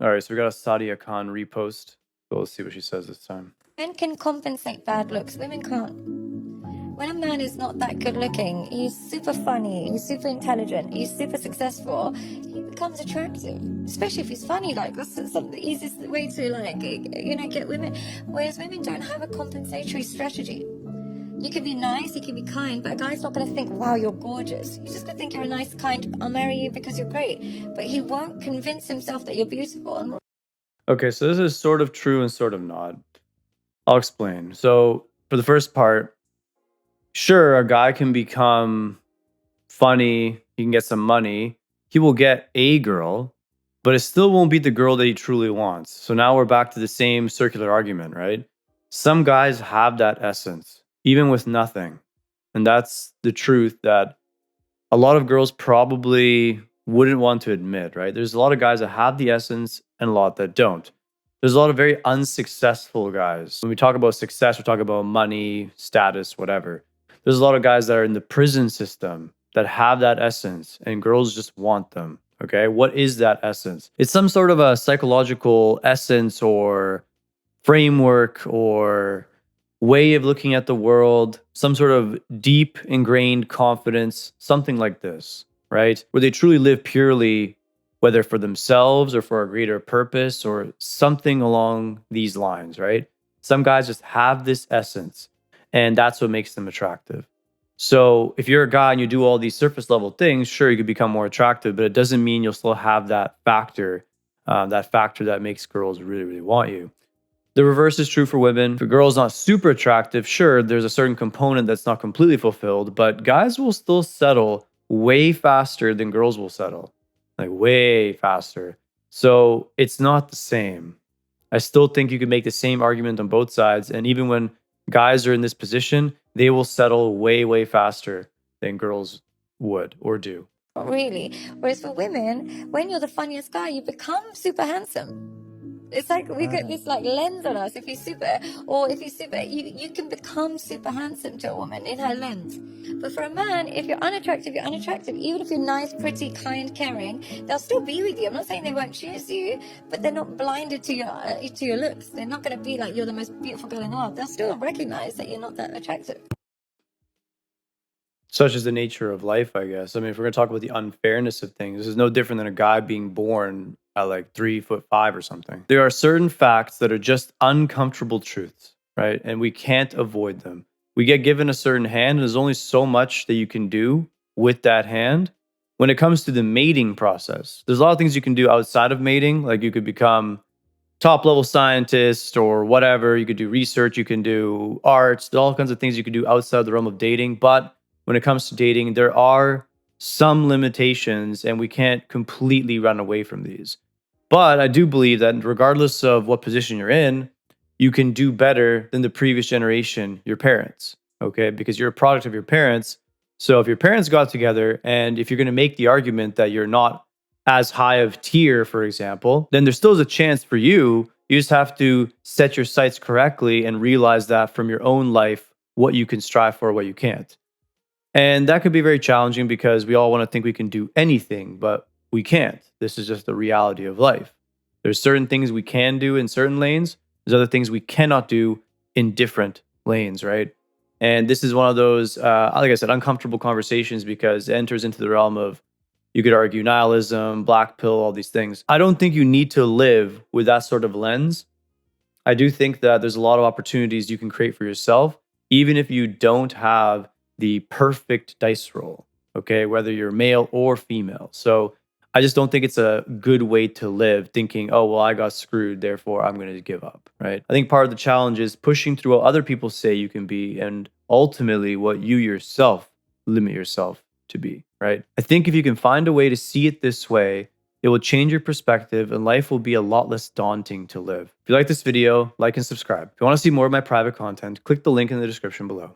All right, so we got a Sadia Khan repost. So let's see what she says this time. Men can compensate bad looks, women can't. When a man is not that good looking, he's super funny, he's super intelligent, he's super successful, he becomes attractive. Especially if he's funny, like that's the easiest way to get women. Whereas women don't have a compensatory strategy. You can be nice, you can be kind, but a guy's not going to think, wow, you're gorgeous. He's just going to think you're a nice, kind, I'll marry you because you're great. But he won't convince himself that you're beautiful. Okay, so this is sort of true and sort of not. I'll explain. So for the first part, sure, a guy can become funny, he can get some money, he will get a girl, but it still won't be the girl that he truly wants. So now we're back to the same circular argument, right? Some guys have that essence, even with nothing. And that's the truth that a lot of girls probably wouldn't want to admit, right? There's a lot of guys that have the essence and a lot that don't. There's a lot of very unsuccessful guys. When we talk about success, we're talking about money, status, whatever. There's a lot of guys that are in the prison system that have that essence and girls just want them. Okay. What is that essence? It's some sort of a psychological essence or framework or way of looking at the world, some sort of deep ingrained confidence, something like this, right? Where they truly live purely, whether for themselves or for a greater purpose or something along these lines, right? Some guys just have this essence, and that's what makes them attractive. So if you're a guy and you do all these surface level things, sure, you could become more attractive, but it doesn't mean you'll still have that factor that makes girls really, really want you. The reverse is true for women. If a girl's not super attractive, sure, there's a certain component that's not completely fulfilled, but guys will still settle way faster than girls will settle. Like way faster. So it's not the same. I still think you can make the same argument on both sides. And even when guys are in this position, they will settle way, way faster than girls would or do. Not really. Whereas for women, when you're the funniest guy, you become super handsome. It's like we get this like lens on us. If you're super, you can become super handsome to a woman in her lens. But for a man, if you're unattractive, you're unattractive. Even if you're nice, pretty, kind, caring, they'll still be with you. I'm not saying they won't choose you, but they're not blinded to your looks. They're not going to be like you're the most beautiful girl in the world. They'll still recognize that you're not that attractive. Such is the nature of life, I guess. I mean, if we're going to talk about the unfairness of things, this is no different than a guy being born at like 3'5" or something. There are certain facts that are just uncomfortable truths, right? And we can't avoid them. We get given a certain hand, and there's only so much that you can do with that hand. When it comes to the mating process, there's a lot of things you can do outside of mating. Like you could become top level scientist or whatever. You could do research, you can do arts, all kinds of things you can do outside the realm of dating. But when it comes to dating, there are some limitations and we can't completely run away from these. But I do believe that regardless of what position you're in, you can do better than the previous generation, your parents, okay? Because you're a product of your parents. So if your parents got together and if you're going to make the argument that you're not as high of tier, for example, then there still is a chance for you. You just have to set your sights correctly and realize that from your own life, what you can strive for, what you can't. And that could be very challenging because we all want to think we can do anything, but we can't. This is just the reality of life. There's certain things we can do in certain lanes. There's other things we cannot do in different lanes, right? And this is one of those, like I said, uncomfortable conversations because it enters into the realm of, you could argue, nihilism, black pill, all these things. I don't think you need to live with that sort of lens. I do think that there's a lot of opportunities you can create for yourself, even if you don't have the perfect dice roll, okay, whether you're male or female. So I just don't think it's a good way to live thinking, oh, well, I got screwed, therefore I'm going to give up, right? I think part of the challenge is pushing through what other people say you can be and ultimately what you yourself limit yourself to be, right? I think if you can find a way to see it this way, it will change your perspective and life will be a lot less daunting to live. If you like this video, like and subscribe. If you want to see more of my private content, click the link in the description below.